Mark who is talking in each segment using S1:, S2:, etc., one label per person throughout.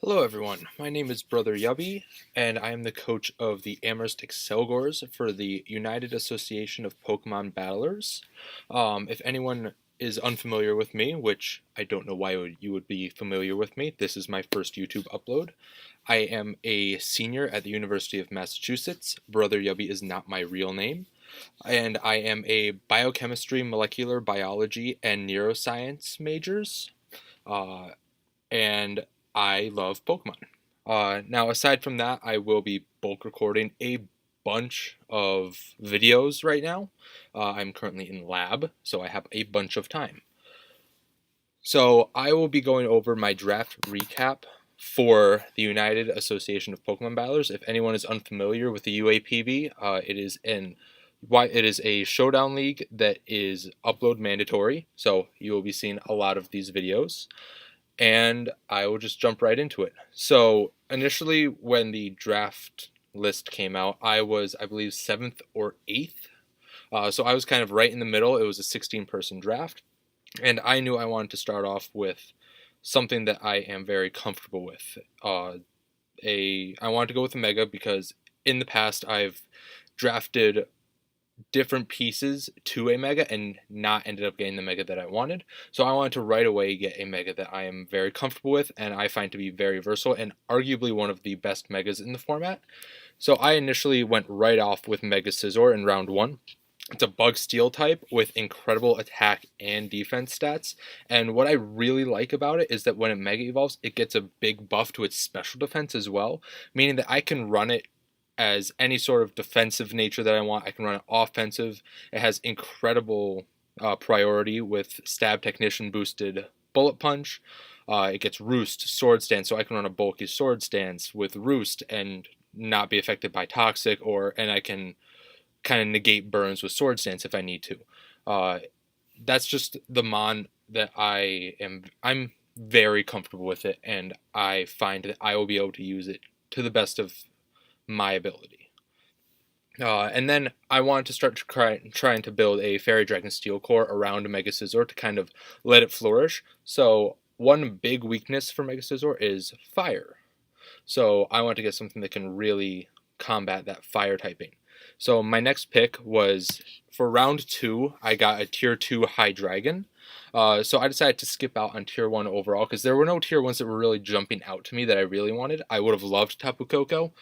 S1: Hello, everyone. My name is Brother Yubby, and I am the coach of the Amherst Accelgors for the United Association of Pokemon Battlers. If anyone is unfamiliar with me, which I don't know why you would be familiar with me, this is my first YouTube upload. I am a senior at the University of Massachusetts. Brother Yubby is not my real name. And I am a biochemistry, molecular biology, and neuroscience majors. Uh, and I love Pokemon. Now, aside from that, I will be bulk recording a bunch of videos right now. I'm currently in lab, so I have a bunch of time. So I will be going over my draft recap for the United Association of Pokemon Battlers. If anyone is unfamiliar with the UAPB, it is a showdown league that is upload mandatory. So you will be seeing a lot of these videos and I will just jump right into it. So initially, when the draft list came out, I was, I believe, seventh or eighth. So I was kind of right in the middle. It was a 16-person draft, and I knew I wanted to start off with something that I am very comfortable with. I wanted to go with a mega because in the past I've drafted different pieces to a mega and not ended up getting the mega that I wanted. So I wanted to right away get a mega that I am very comfortable with and I find to be very versatile and arguably one of the best megas in the format. So I initially went right off with Mega Scizor in round one. It's a bug steel type with incredible attack and defense stats. And what I really like about it is that when it mega evolves, it gets a big buff to its special defense as well, meaning that I can run it as any sort of defensive nature that I want. I can run it offensive. It has incredible priority with Stab Technician boosted Bullet Punch. It gets Roost, Sword Stance, so I can run a bulky Sword Stance with Roost and not be affected by Toxic, and I can kind of negate burns with Sword Stance if I need to. Uh, that's just the Mon that I'm very comfortable with it, and I find that I will be able to use it to the best of my ability. And then I wanted to start trying to build a Fairy Dragon Steel Core around Mega Scizor to kind of let it flourish. So one big weakness for Mega Scizor is fire. So I want to get something that can really combat that fire typing. So my next pick was for round two. I got a tier 2 Hydreigon. So I decided to skip out on tier 1 overall because there were no tier 1s that were really jumping out to me that I really wanted. I would have loved Tapu Koko,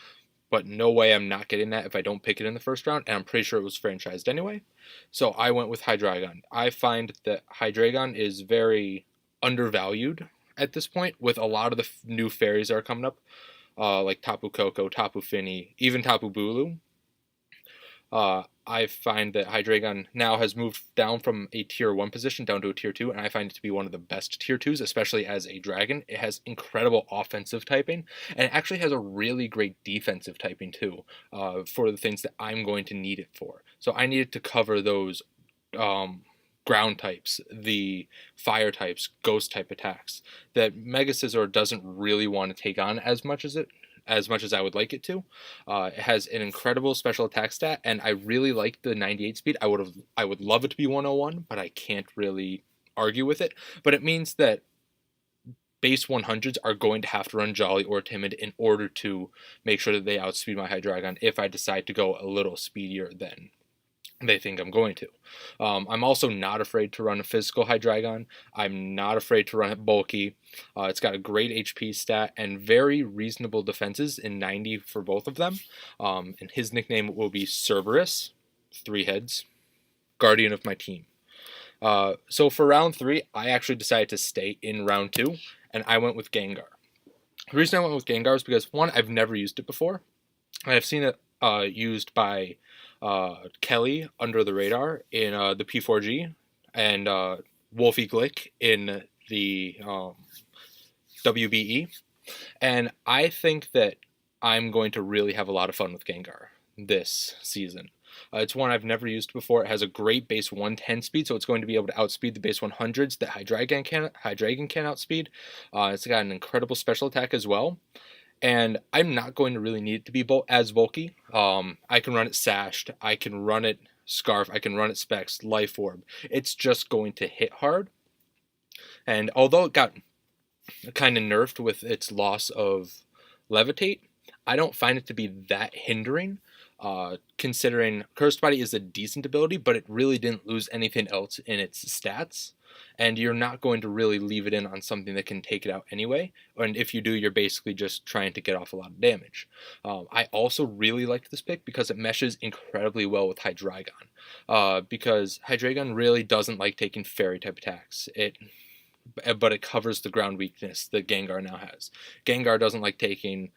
S1: but no way I'm not getting that if I don't pick it in the first round, and I'm pretty sure it was franchised anyway. So I went with Hydreigon. I find that Hydreigon is very undervalued at this point with a lot of the new fairies that are coming up, like Tapu Koko, Tapu Fini, even Tapu Bulu. I find that Hydreigon now has moved down from a tier 1 position down to a tier 2, and I find it to be one of the best tier 2s, especially as a dragon. It has incredible offensive typing, and it actually has a really great defensive typing too, for the things that I'm going to need it for. So I needed to cover those ground types, the fire types, ghost type attacks that Mega Scizor doesn't really want to take on as much as I would like it to. It has an incredible special attack stat, and I really like the 98 speed. I would love it to be 101, but I can't really argue with it. But it means that base 100s are going to have to run Jolly or Timid in order to make sure that they outspeed my Hydreigon if I decide to go a little speedier than they think I'm going to. I'm also not afraid to run a physical Hydreigon. I'm not afraid to run it bulky. It's got a great HP stat and very reasonable defenses in 90 for both of them. And his nickname will be Cerberus, 3 heads, guardian of my team. So for round 3, I actually decided to stay in round 2, and I went with Gengar. The reason I went with Gengar is because, one, I've never used it before. I've seen it used by Kelly under the radar in the P4G, and Wolfie Glick in the WBE. And I think that I'm going to really have a lot of fun with Gengar this season. It's one I've never used before. It has a great base 110 speed, so it's going to be able to outspeed the base 100s that Hydreigon can outspeed. It's got an incredible special attack as well. And I'm not going to really need it to be as bulky. I can run it Sashed, I can run it Scarf, I can run it Specs, Life Orb. It's just going to hit hard. And although it got kind of nerfed with its loss of levitate. I don't find it to be that hindering, considering Cursed Body is a decent ability, but it really didn't lose anything else in its stats. And you're not going to really leave it in on something that can take it out anyway. And if you do, you're basically just trying to get off a lot of damage. I also really like this pick because it meshes incredibly well with Hydreigon. Because Hydreigon really doesn't like taking fairy type attacks. But it covers the ground weakness that Gengar now has. Gengar doesn't like taking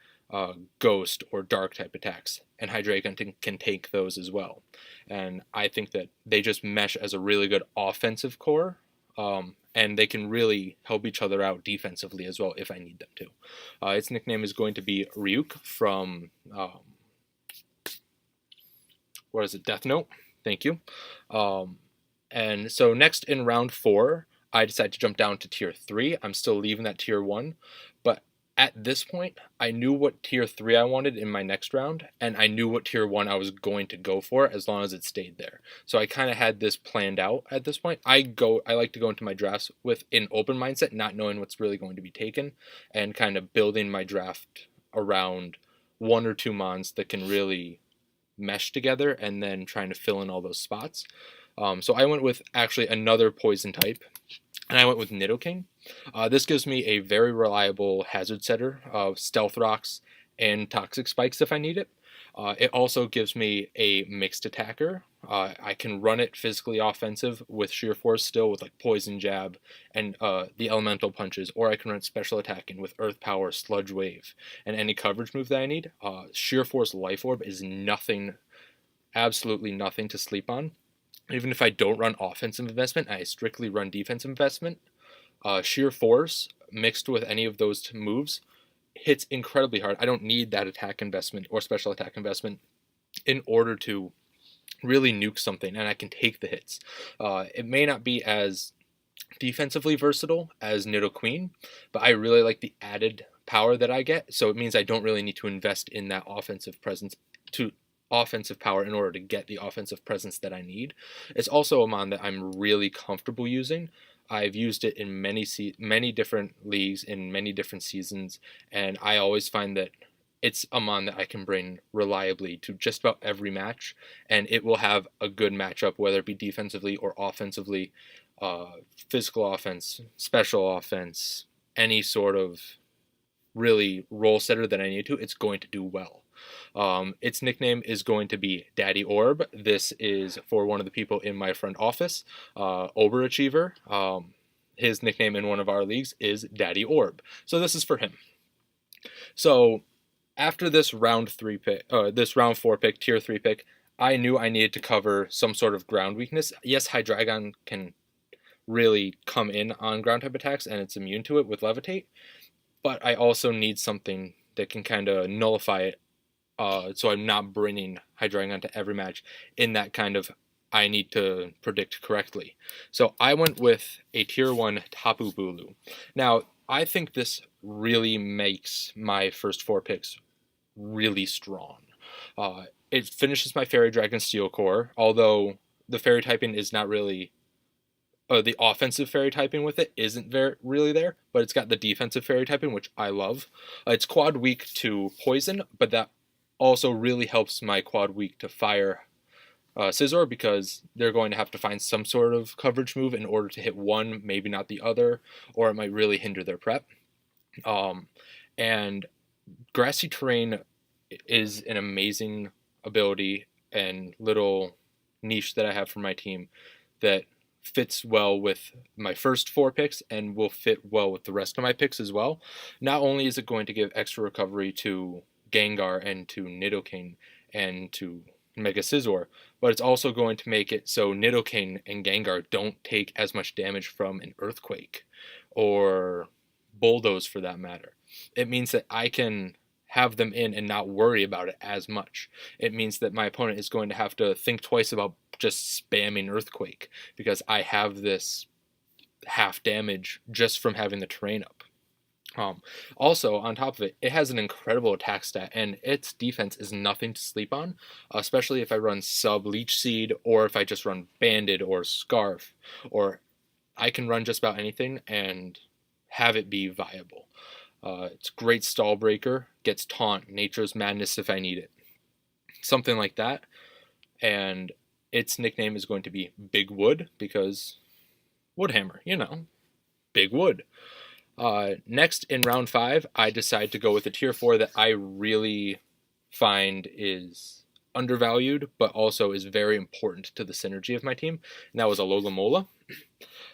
S1: ghost or dark type attacks, and Hydreigon can take those as well. And I think that they just mesh as a really good offensive core, and they can really help each other out defensively as well if I need them to. Its nickname is going to be Ryuk from what is it, Death Note? Thank you. And so next in round 4, I decided to jump down to tier 3. I'm still leaving that tier 1, but at this point, I knew what tier 3 I wanted in my next round, and I knew what tier 1 I was going to go for as long as it stayed there. So I kind of had this planned out at this point. I like to go into my drafts with an open mindset, not knowing what's really going to be taken, and kind of building my draft around 1 or 2 mons that can really mesh together, and then trying to fill in all those spots. So I went with actually another poison type, and I went with Nidoking. This gives me a very reliable hazard setter of Stealth Rocks and Toxic Spikes if I need it. It also gives me a mixed attacker. I can run it physically offensive with Sheer Force still with like Poison Jab and the Elemental Punches, or I can run special attacking with Earth Power, Sludge Wave, and any coverage move that I need. Sheer Force Life Orb is nothing, absolutely nothing to sleep on. Even if I don't run offensive investment, I strictly run defensive investment. Sheer Force mixed with any of those moves hits incredibly hard. I don't need that attack investment or special attack investment in order to really nuke something, and I can take the hits. It may not be as defensively versatile as Nidoqueen, but I really like the added power that I get, so it means I don't really need to invest in that offensive presence to offensive power in order to get the offensive presence that I need. It's also a mon that I'm really comfortable using. I've used it in many different leagues in many different seasons, and I always find that it's a mon that I can bring reliably to just about every match, and it will have a good matchup, whether it be defensively or offensively, physical offense, special offense, any sort of really role setter that I need to, it's going to do well. Its nickname is going to be Daddy Orb. This is for one of the people in my front office, Overachiever. His nickname in one of our leagues is Daddy Orb. So this is for him. So after this round 4 pick, tier 3 pick, I knew I needed to cover some sort of ground weakness. Yes, Hydreigon can really come in on ground type attacks, and it's immune to it with Levitate, but I also need something that can kind of nullify it, so I'm not bringing Hydreigon to every match in that kind of I need to predict correctly. So I went with a tier 1 Tapu Bulu. Now, I think this really makes my first 4 picks really strong. It finishes my Fairy Dragon Steel core, although the fairy typing is not really the offensive fairy typing with it isn't really there, but it's got the defensive fairy typing, which I love. It's quad weak to poison, but that also really helps my quad weak to fire Scizor, because they're going to have to find some sort of coverage move in order to hit one, maybe not the other, or it might really hinder their prep. And Grassy Terrain is an amazing ability and little niche that I have for my team that fits well with my first 4 picks and will fit well with the rest of my picks as well. Not only is it going to give extra recovery to Gengar and to Nidoking and to Mega Scizor, but it's also going to make it so Nidoking and Gengar don't take as much damage from an Earthquake or Bulldoze for that matter. It means that I can have them in and not worry about it as much. It means that my opponent is going to have to think twice about just spamming Earthquake, because I have this half damage just from having the terrain up. Also, on top of it, it has an incredible attack stat, and its defense is nothing to sleep on, especially if I run sub Leech Seed, or if I just run Banded or Scarf, or I can run just about anything and have it be viable. It's great stall breaker, gets taunt, nature's madness if I need it, something like that. And its nickname is going to be Big Wood because Woodhammer, big wood. Next in round 5, I decide to go with a tier 4 that I really find is undervalued, but also is very important to the synergy of my team, and that was Alola Mola.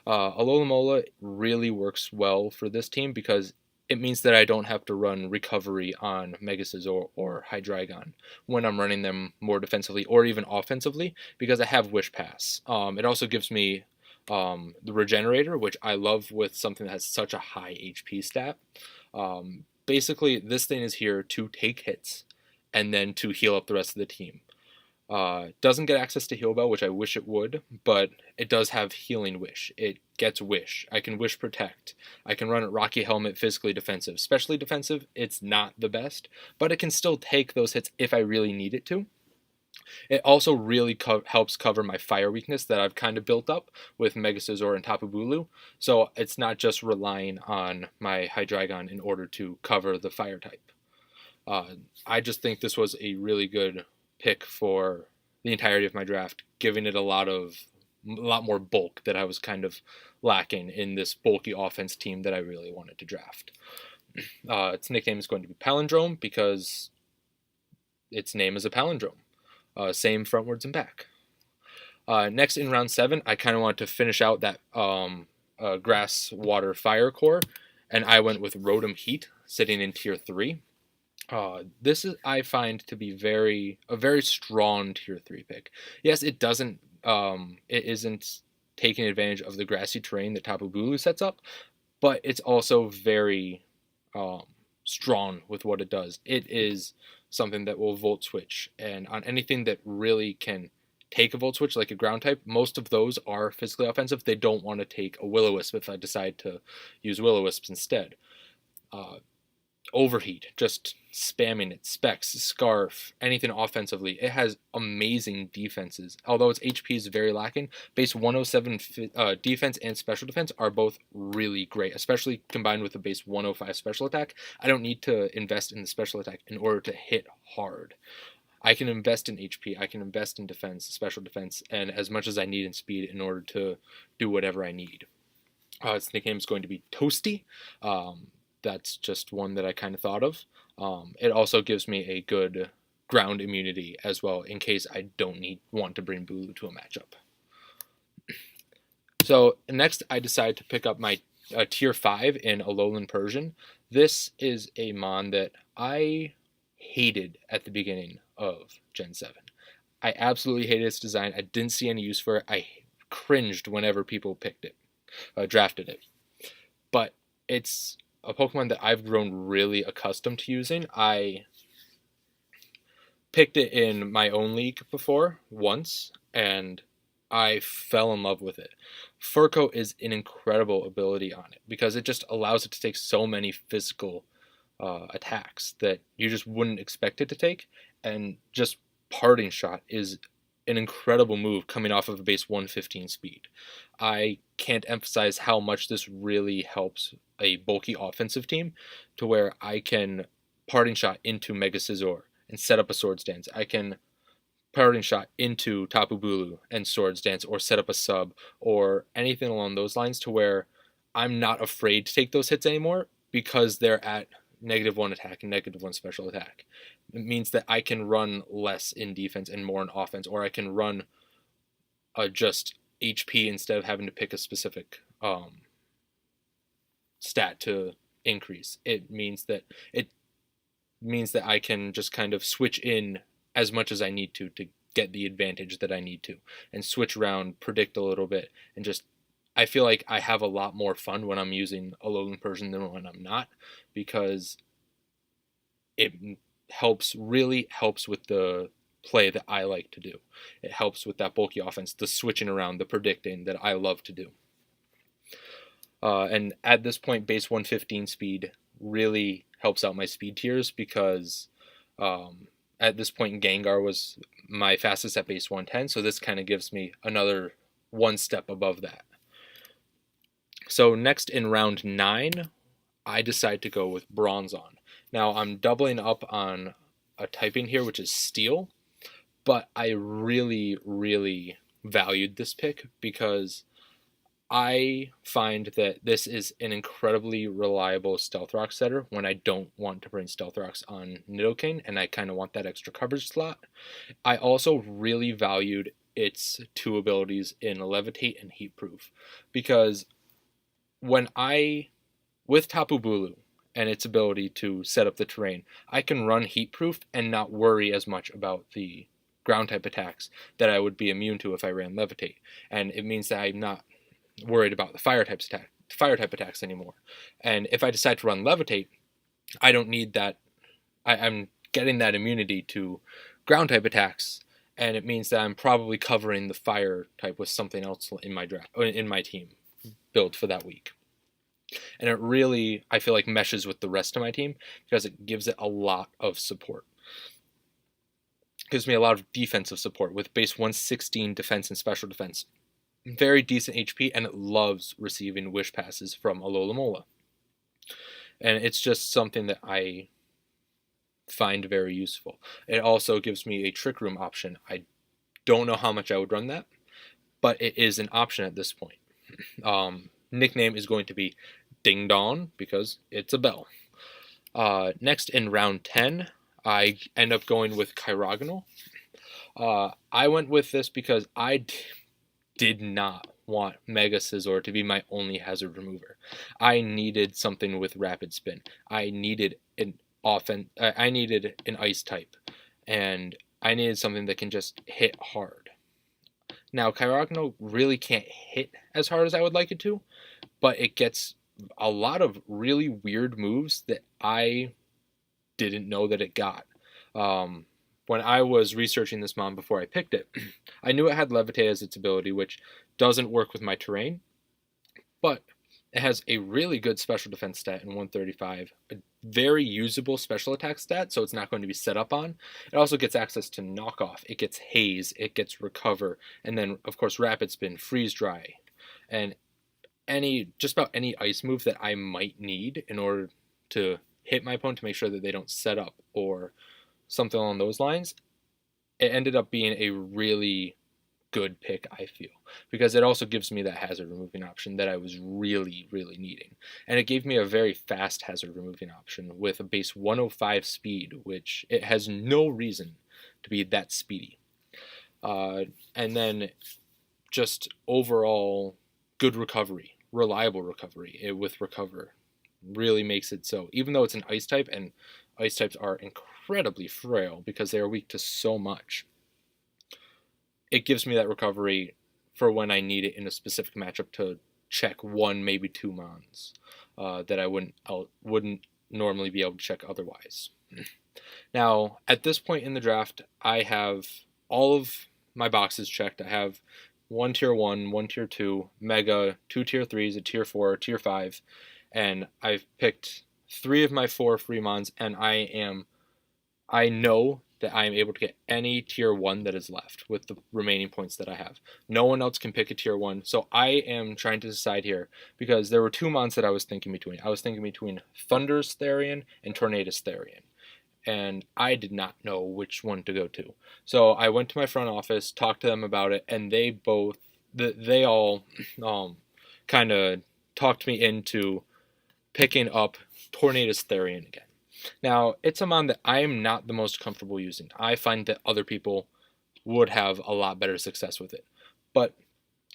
S1: Alola Mola really works well for this team because it means that I don't have to run recovery on Megasizor or Hydreigon when I'm running them more defensively or even offensively because I have Wish Pass. It also gives me the Regenerator, which I love with something that has such a high HP stat. Basically, this thing is here to take hits and then to heal up the rest of the team. Doesn't get access to Heal Bell, which I wish it would, but it does have Healing Wish. It gets Wish. I can Wish Protect. I can run it Rocky Helmet, physically defensive. Specially defensive, it's not the best, but it can still take those hits if I really need it to. It also really helps cover my fire weakness that I've kind of built up with Megasizor and Tapu Bulu, so it's not just relying on my Hydreigon in order to cover the fire type. I just think this was a really good pick for the entirety of my draft, giving it a lot more bulk that I was kind of lacking in this bulky offense team that I really wanted to draft. Its nickname is going to be Palindrome because its name is a palindrome. Same frontwards and back. Next in round 7, I kind of wanted to finish out that grass, water, fire core, and I went with Rotom Heat sitting in tier 3. This is, I find, to be a very strong tier 3 pick. Yes, it isn't taking advantage of the grassy terrain that Tapu Bulu sets up, but it's also very strong with what it does. It is something that will Volt Switch, and on anything that really can take a Volt Switch, like a ground type, most of those are physically offensive. They don't want to take a Will-O-Wisp if I decide to use Will-O-Wisps instead. Overheat, just spamming it, Specs, Scarf, anything offensively. It has amazing defenses. Although its HP is very lacking, base 107 defense and special defense are both really great, especially combined with the base 105 special attack. I don't need to invest in the special attack in order to hit hard. I can invest in HP, I can invest in defense, special defense, and as much as I need in speed in order to do whatever I need. Its nickname is going to be Toasty. That's just one that I kind of thought of. It also gives me a good ground immunity as well in case I don't want to bring Bulu to a matchup. So next I decide to pick up my tier 5 in Alolan Persian. This is a mon that I hated at the beginning of Gen 7. I absolutely hated its design. I didn't see any use for it. I cringed whenever people picked it, drafted it. But it's a Pokemon that I've grown really accustomed to using. I picked it in my own league before, once, and I fell in love with it. Furco is an incredible ability on it because it just allows it to take so many physical attacks that you just wouldn't expect it to take, and just Parting Shot is an incredible move coming off of a base 115 speed. I can't emphasize how much this really helps a bulky offensive team to where I can Parting Shot into Megasizor and set up a Swords Dance. I can Parting Shot into Tapu Bulu and Swords Dance or set up a sub or anything along those lines to where I'm not afraid to take those hits anymore because they're at -1 attack and -1 special attack. It means that I can run less in defense and more in offense, or I can run just HP instead of having to pick a specific stat to increase. It means that I can just kind of switch in as much as I need to get the advantage that I need to, and switch around, predict a little bit, and just I feel like I have a lot more fun when I'm using Alolan Persian than when I'm not, because it really helps with the play that I like to do. It helps with that bulky offense, the switching around, the predicting that I love to do. And at this point, base 115 speed really helps out my speed tiers because at this point, Gengar was my fastest at base 110, so this kind of gives me another one step above that. So next in round 9, I decide to go with bronze on. Now I'm doubling up on a typing here, which is steel, but I really, really valued this pick because I find that this is an incredibly reliable stealth rock setter when I don't want to bring stealth rocks on Nidoking and I kind of want that extra coverage slot. I also really valued its two abilities in levitate and heat proof because when I with Tapu Bulu and its ability to set up the terrain, I can run heat proof and not worry as much about the ground type attacks that I would be immune to if I ran levitate. And it means that I'm not worried about the fire type attacks anymore. And if I decide to run levitate, I don't need that. I'm getting that immunity to ground type attacks, and it means that I'm probably covering the fire type with something else in my draft in my team build for that week. And it really, I feel like, meshes with the rest of my team because it gives it a lot of support. It gives me a lot of defensive support with base 116 defense and special defense. Very decent HP, and it loves receiving wish passes from Alola. And it's just something that I find very useful. It also gives me a Trick Room option. I don't know how much I would run that, but it is an option at this point. Nickname is going to be Ding Dong because it's a bell. Next in round 10, I end up going with Kyrogonal. I went with this because I did not want Mega Scizor to be my only hazard remover. I needed something with rapid spin. I needed an ice type, and I needed something that can just hit hard. Now, Kyrogonal really can't hit as hard as I would like it to, but it gets a lot of really weird moves that I didn't know that it got. When I was researching this mon before I picked it, I knew it had Levitate as its ability, which doesn't work with my terrain, but it has a really good special defense stat in 135, a very usable special attack stat, so it's not going to be set up on. It also gets access to knockoff, it gets haze, it gets recover, and then of course rapid spin, freeze dry, and just about any ice move that I might need in order to hit my opponent to make sure that they don't set up or something along those lines. It ended up being a really good pick, I feel, because it also gives me that hazard removing option that I was really, really needing. And it gave me a very fast hazard removing option with a base 105 speed, which it has no reason to be that speedy. And then just overall good recovery, reliable recovery with Recover really makes it so, even though it's an ice type, and ice types are incredibly frail because they are weak to so much, it gives me that recovery for when I need it in a specific matchup to check one, maybe two mons that I wouldn't normally be able to check otherwise. Now, at this point in the draft, I have all of my boxes checked. I have one tier 1, one tier 2, Mega, 2 tier 3s, a tier 4, a tier 5, and I've picked 3 of my 4 free mons, and I know that I am able to get any tier 1 that is left with the remaining points that I have. No one else can pick a tier 1, so I am trying to decide here, because there were 2 mons that I was thinking between. I was thinking between Thunder's Therian and Tornadus Therian, and I did not know which one to go to. So I went to my front office, talked to them about it, and they all kind of talked me into picking up Tornadus Therian again. Now, it's a mon that I am not the most comfortable using. I find that other people would have a lot better success with it. But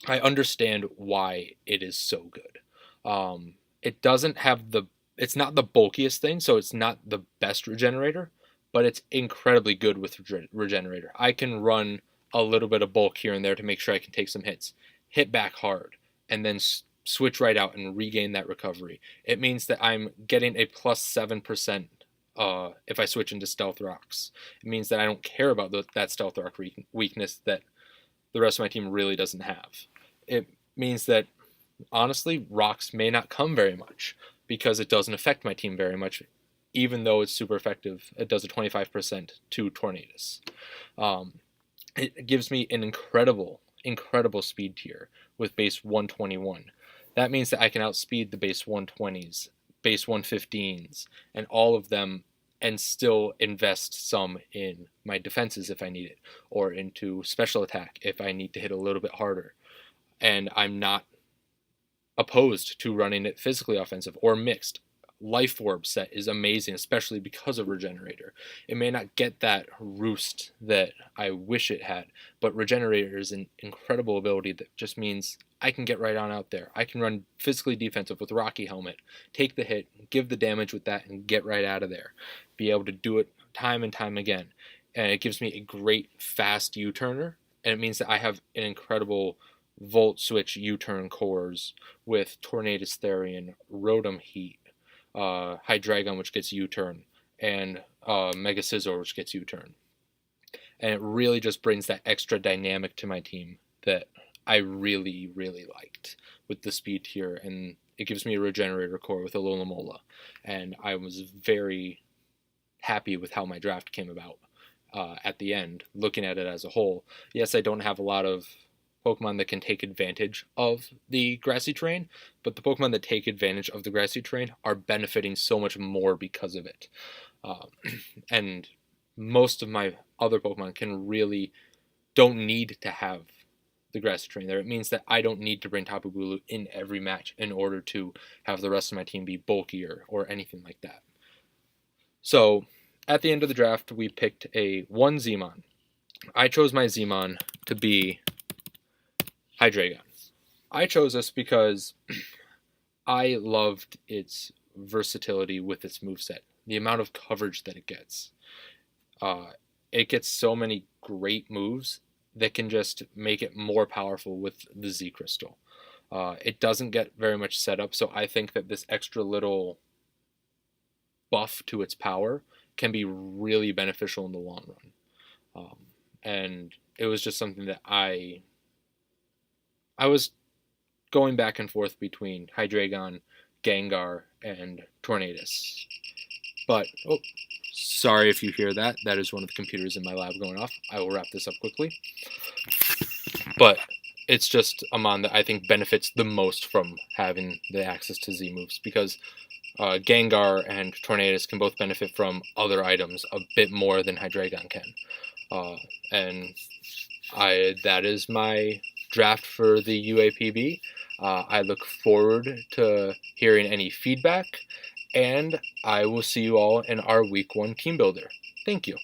S1: I understand why it is so good. It doesn't have it's not the bulkiest thing, so it's not the best regenerator, but it's incredibly good with regenerator. I can run a little bit of bulk here and there to make sure I can take some hits, hit back hard, and then switch right out and regain that recovery. It means that I'm getting a plus 7% if I switch into Stealth Rocks. It means that I don't care about that Stealth Rock weakness that the rest of my team really doesn't have. It means that, honestly, Rocks may not come very much because it doesn't affect my team very much, even though it's super effective. It does a 25% to Tornadus. It gives me an incredible speed tier with base 121. That means that I can outspeed the base 120s, base 115s, and all of them, and still invest some in my defenses if I need it, or into special attack if I need to hit a little bit harder. And I'm not opposed to running it physically offensive or mixed. Life Orb set is amazing, especially because of Regenerator. It may not get that roost that I wish it had, but Regenerator is an incredible ability that just means I can get right on out there. I can run physically defensive with Rocky Helmet, take the hit, give the damage with that, and get right out of there. Be able to do it time and time again. And it gives me a great fast U-turner, and it means that I have an incredible Volt Switch U-turn cores with Tornadus Therian, Rotom Heat, Hydreigon, which gets U-turn, and Mega Scizor, which gets U-turn. And it really just brings that extra dynamic to my team that I really, really liked with the speed tier, and it gives me a Regenerator core with a Alomomola. And I was very happy with how my draft came about at the end, looking at it as a whole. Yes, I don't have a lot of Pokemon that can take advantage of the grassy terrain, but the Pokemon that take advantage of the grassy terrain are benefiting so much more because of it. And most of my other Pokemon don't need to have the grassy terrain there. It means that I don't need to bring Tapu Bulu in every match in order to have the rest of my team be bulkier or anything like that. So at the end of the draft, we picked one Zmon. I chose my Zmon to be Hydreigon. I chose this because I loved its versatility with its moveset, the amount of coverage that it gets. It gets so many great moves that can just make it more powerful with the Z Crystal. It doesn't get very much setup, so I think that this extra little buff to its power can be really beneficial in the long run. And it was just something that I was going back and forth between Hydreigon, Gengar, and Tornadus. But, sorry if you hear that. That is one of the computers in my lab going off. I will wrap this up quickly. But it's just a mon that I think benefits the most from having the access to Z moves, because Gengar and Tornadus can both benefit from other items a bit more than Hydreigon can. And that is my draft for the UAPB. I look forward to hearing any feedback, and I will see you all in our Week 1 Team Builder. Thank you.